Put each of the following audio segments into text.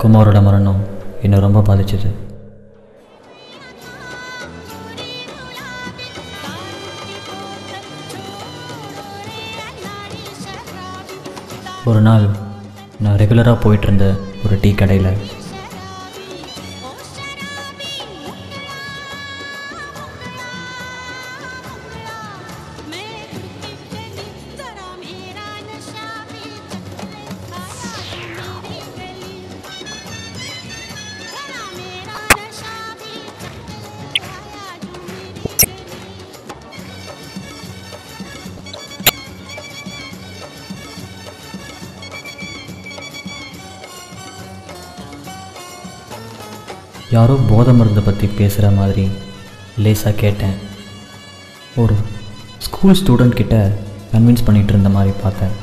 குமாரோட மரணம் என்னை ரொம்ப பாதிச்சது. ஒரு நாள் நான் ரெகுலராக போயிட்டுருந்த ஒரு டீ கடையில் யாரோ போதை மருந்தை பற்றி பேசுகிற மாதிரி லேசாக கேட்டேன். ஒரு ஸ்கூல் ஸ்டூடெண்ட் கிட்ட கன்வின்ஸ் பண்ணிகிட்டு இருந்த மாதிரி பார்த்தேன்.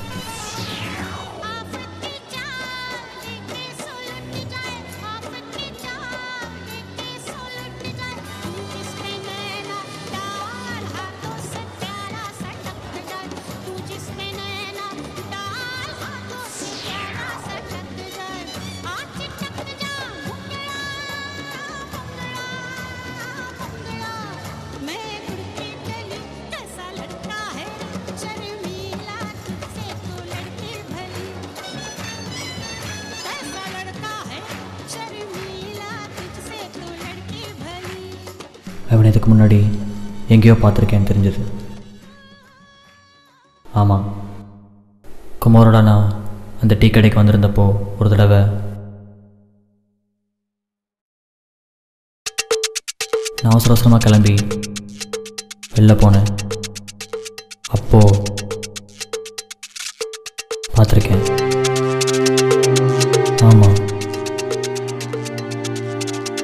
அவனை இதுக்கு முன்னாடி எங்கேயோ பார்த்துருக்கேன்னு தெரிஞ்சது. ஆமாம், குமாரோட நான் அந்த டீ கடைக்கு வந்திருந்தப்போ ஒரு தடவை நான் அவசர அவசரமாக கிளம்பி வெளில போனேன். அப்போது பார்த்துருக்கேன். ஆமாம்,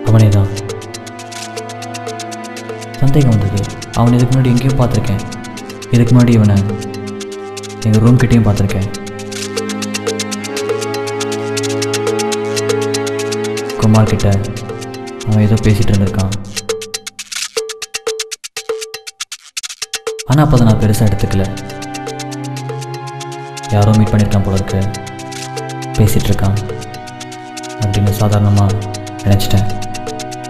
அவனே தான். சந்தேகம் வந்தது. அவனை இதுக்கு முன்னாடி எங்கேயோ பார்த்துருக்கேன். இதுக்கு முன்னாடி இவனை எங்கள் ரூம் கிட்டேயும் பார்த்துருக்கேன். குமார் கிட்ட அவன் ஏதோ பேசிகிட்டு இருந்திருக்கான். ஆனால் அப்போ அதை நான் பெருசாக எடுத்துக்கல. யாரோ மீட் பண்ணியிருக்கான் போல இருக்கு, பேசிகிட்ருக்கான் அப்படின்னு சாதாரணமாக நினச்சிட்டேன்.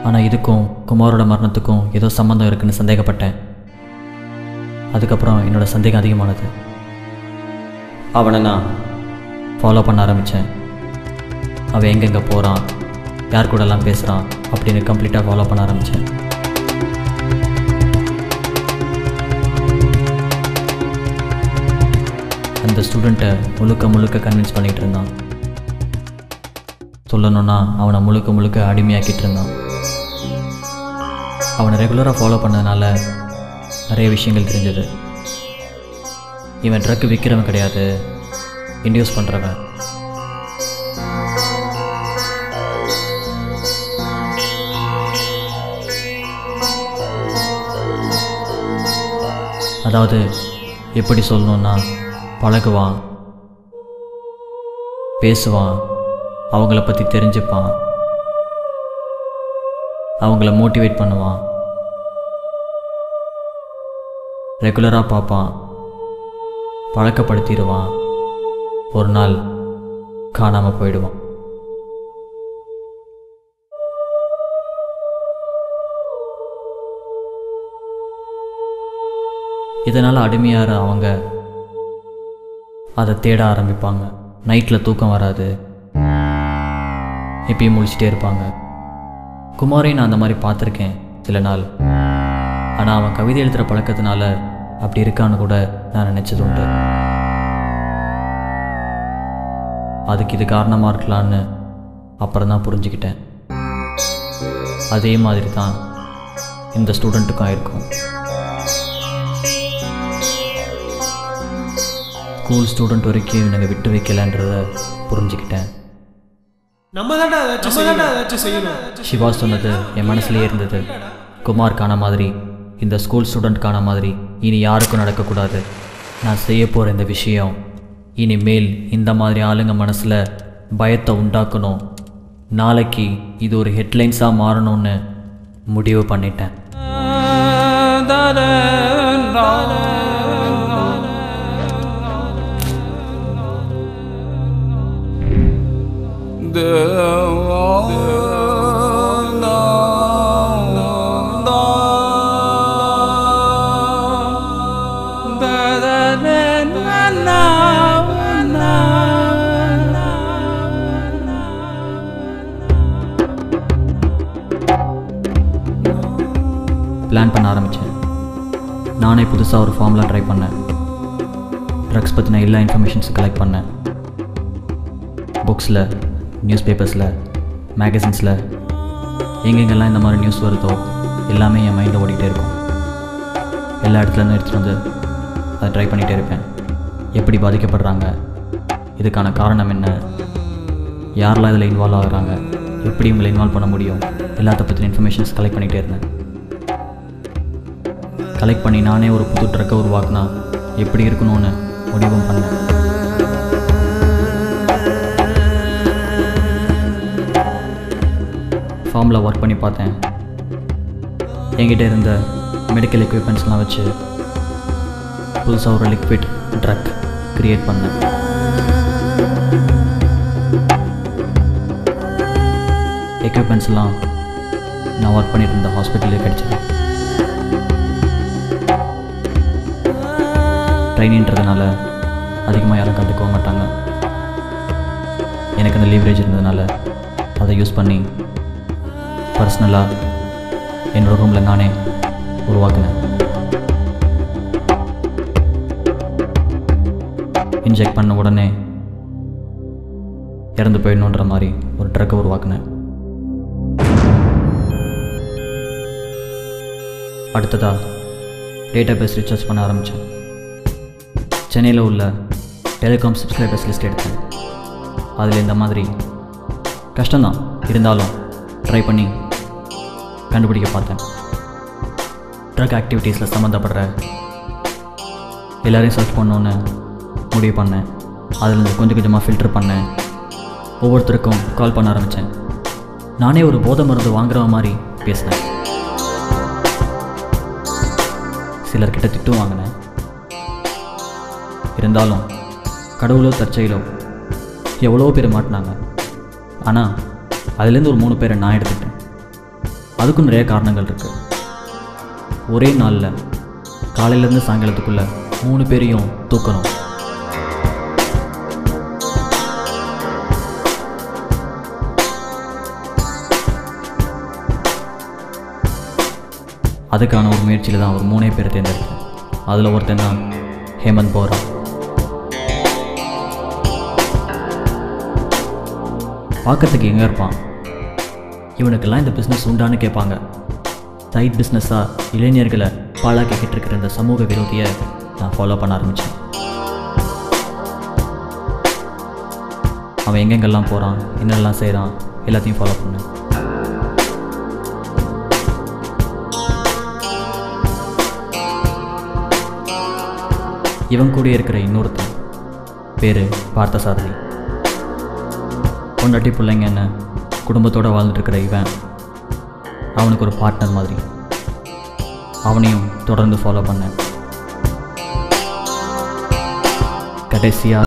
ஆனால் இதுக்கும் குமாரோட மரணத்துக்கும் ஏதோ சம்மந்தம் இருக்குன்னு சந்தேகப்பட்டேன். அதுக்கப்புறம் என்னோடய சந்தேகம் அதிகமானது. அவனை நான் ஃபாலோ பண்ண ஆரம்பித்தேன். அவன் எங்கெங்கே போகிறான், யார் கூடலாம் பேசுகிறான் அப்படின்னு கம்ப்ளீட்டாக ஃபாலோ பண்ண ஆரம்பித்தேன். அந்த ஸ்டூடெண்ட்டை முழுக்க கன்வின்ஸ் பண்ணிகிட்டு இருந்தான். சொல்லணுன்னா அவனை முழுக்க அடிமையாக்கிட்டு இருந்தான். அவனை ரெகுலராக ஃபாலோ பண்ணதுனால நிறைய விஷயங்கள் தெரிஞ்சது. இவன் ட்ரக் விற்கிறவன் கிடையாது, இன்டியூஸ் பண்ணுறவன். அதாவது எப்படி சொல்லணுன்னா, பழகுவான், பேசுவான், அவங்கள பற்றி தெரிஞ்சுப்பான், அவங்கள மோட்டிவேட் பண்ணுவான், ரெகுலராக பார்ப்பான், பழக்கப்படுத்திடுவான், ஒரு நாள் காணாமல் போயிடுவான். இதனால் அடிமையார அவங்க அதை தேட ஆரம்பிப்பாங்க. நைட்டில் தூக்கம் வராது, எப்பயும் முழிச்சிட்டே இருப்பாங்க. குமாரையும் நான் அந்த மாதிரி பார்த்துருக்கேன் சில நாள். ஆனால் அவன் கவிதை எழுதுகிற பழக்கத்தினால அப்படி இருக்கான்னு கூட நான் நினச்சது உண்டு. அதுக்கு இது காரணமாக இருக்கலான்னு அப்புறம் தான் புரிஞ்சுக்கிட்டேன். அதே மாதிரி தான் இந்த ஸ்டூடெண்ட்டுக்கும் ஆயிருக்கும். ஸ்கூல் ஸ்டூடெண்ட் வரைக்கும் இவனுங்க விட்டு வைக்கலன்றத புரிஞ்சுக்கிட்டேன். சிவா சொன்னது என் மனசுலேயே இருந்தது. குமார் காண மாதிரி, இந்த ஸ்கூல் ஸ்டூடெண்ட் காண மாதிரி இனி யாருக்கும் நடக்கக்கூடாது. நான் செய்ய போகிற இந்த விஷயம் இனிமேல் இந்த மாதிரி ஆளுங்க மனசில் பயத்தை உண்டாக்கணும். நாளைக்கு இது ஒரு ஹெட்லைன்ஸாக மாறணும்னு முடிவு பண்ணிட்டேன். The நானே புதுசாக ஒரு ஃபார்ம்லாம் ட்ரை பண்ணேன். ட்ரக்ஸ் பற்றின எல்லா இன்ஃபர்மேஷன்ஸும் கலெக்ட் பண்ணேன். புக்ஸில், நியூஸ் பேப்பர்ஸில், மேகசின்ஸில் எங்கெங்கெல்லாம் இந்த மாதிரி நியூஸ் வருதோ எல்லாமே என் மைண்டில் ஓடிக்கிட்டே இருக்கும். எல்லா இடத்துலேருந்து எடுத்துகிட்டு வந்து அதை ட்ரை பண்ணிகிட்டே இருப்பேன். எப்படி பாதிக்கப்படுறாங்க, இதுக்கான காரணம் என்ன, யாரெல்லாம் இதில் இன்வால்வ் ஆகுறாங்க, எப்படி இவங்களை இன்வால்வ் பண்ண முடியும், எல்லாத்த பற்றின இன்ஃபர்மேஷன்ஸ் கலெக்ட் பண்ணிகிட்டே இருந்தேன். கலெக்ட் பண்ணி நானே ஒரு புது ட்ரக்கை உருவாக்குனா எப்படி இருக்கணும்னு முடிவும் பண்ணேன். ஃபார்மில் ஒர்க் பண்ணி பார்த்தேன். என்கிட்ட இருந்த மெடிக்கல் எக்யூப்மெண்ட்ஸ்லாம் வச்சு புதுசாக ஒரு லிக்விட் ட்ரக் க்ரியேட் பண்ணேன். எக்யூப்மெண்ட்ஸ்லாம் நான் ஒர்க் பண்ணிட்டு இருந்த ஹாஸ்பிட்டலே கிடச்சிது. ட்ரைனின்றதுனால அதிகமாக யாரும் கற்றுக்க மாட்டாங்க. எனக்கு அந்த லீவரேஜ் இருந்ததுனால அதை யூஸ் பண்ணி பர்சனலாக என்னோடய ரூமில் நானே உருவாக்கினேன். இன்ஜெக்ட் பண்ண உடனே இறந்து போயிடணுன்ற மாதிரி ஒரு ட்ரக்கை உருவாக்கினேன். அடுத்ததாக டேட்டாபேஸ் ரீசார்ஜ் பண்ண ஆரம்பித்தேன். சென்னையில் உள்ள டெலிகாம் சப்ஸ்கிரைபர்ஸ் லிஸ்ட் எடுத்தேன். அதில் இந்த மாதிரி கஷ்டம்தான் இருந்தாலும் ட்ரை பண்ணி கண்டுபிடிக்க பார்த்தேன். ட்ரக் ஆக்டிவிட்டீஸில் சம்மந்தப்படுற எல்லோரையும் சர்ச் பண்ணோன்னு முடிவு பண்ணேன். அதில் கொஞ்சம் கொஞ்சமாக ஃபில்டர் பண்ணேன். ஒவ்வொருத்தருக்கும் கால் பண்ண ஆரம்பித்தேன். நானே ஒரு போதை மருந்து வாங்குற மாதிரி பேசினேன். சிலர்கிட்ட திட்டும் வாங்கினேன். இருந்தாலும் கடவுளோ தற்செயலோ எவ்வளோ பேர் மாட்டினாங்க. ஆனால் அதுலேருந்து ஒரு 3 பேரை நான் எடுத்துக்கிட்டேன். அதுக்கும் நிறைய காரணங்கள் இருக்குது. ஒரே நாளில் காலையிலேருந்து சாயங்காலத்துக்குள்ளே 3 பேரையும் தூக்கணும். அதுக்கான ஒரு முயற்சியில் தான் ஒரு 3 பேரை தேர்ந்தெடுத்தேன். அதில் ஒருத்தன் தான் ஹேமந்த் போரா. பார்க்கறதுக்கு எங்கே இருப்பான், இவனுக்கெல்லாம் இந்த பிஸ்னஸ் உண்டான்னு கேட்பாங்க. சைட் பிஸ்னஸாக இளைஞர்களை பாழாக்கிக்கிட்டு இருக்கிற இந்த சமூக விரோதியை நான் ஃபாலோ பண்ண ஆரம்பித்தேன். அவன் எங்கெங்கெல்லாம் போகிறான், என்னெல்லாம் செய்கிறான், எல்லாத்தையும் ஃபாலோ பண்ணேன். இவன் கூட இருக்கிற இன்னொருத்தன் பேர் பார்த்தசாரதி. பொண்டாட்டி பிள்ளைங்க என்ன குடும்பத்தோடு வாழ்ந்துட்டுருக்கிற இவன் அவனுக்கு ஒரு பார்ட்னர் மாதிரி. அவனையும் தொடர்ந்து ஃபாலோ பண்ணேன். கடைசியாக